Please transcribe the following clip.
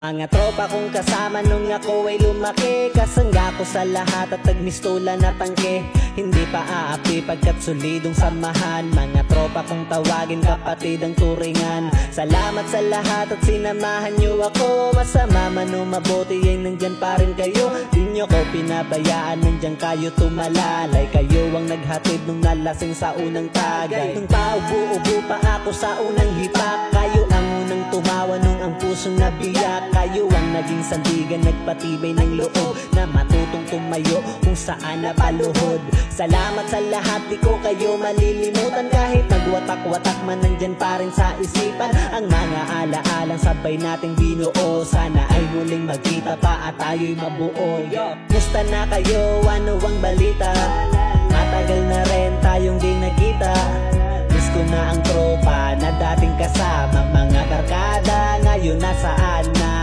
Mga tropa kong kasama nung ako ay lumaki, kasangga ko sa lahat at nagmistula na tangke. Hindi pa aapi pagkat solidong samahan. Mga tropa kong tawagin kapatid ang turingan. Salamat sa lahat at sinamahan nyo ako. Masama man o mabuti ay nandyan pa rin kayo. Di nyo ko pinabayaan, nandyan kayo tumalalay. Kayo ang naghatid nung nalasing sa unang tagay. Nung paubo-ubo pa ako sa unang hipak, kayo ang unang tumawa nung ang pusong nabiyak. Kayo ang naging sandigan, nagpatibay ng loob na matutong tumayo kung saan napaluhod. Salamat sa lahat, di ko kayo malilimutan. Kahit nagwatak-watak man, nandyan pa rin sa isipan ang mga alaalang sabay nating binuo. Sana ay muling magkita pa at tayo'y mabuo. Musta na kayo? Ano ang balita? Matagal na rin tayong di nagkita. Miss ko na ang tropa na dating kasama. Mga barkada ngayon nasaan na?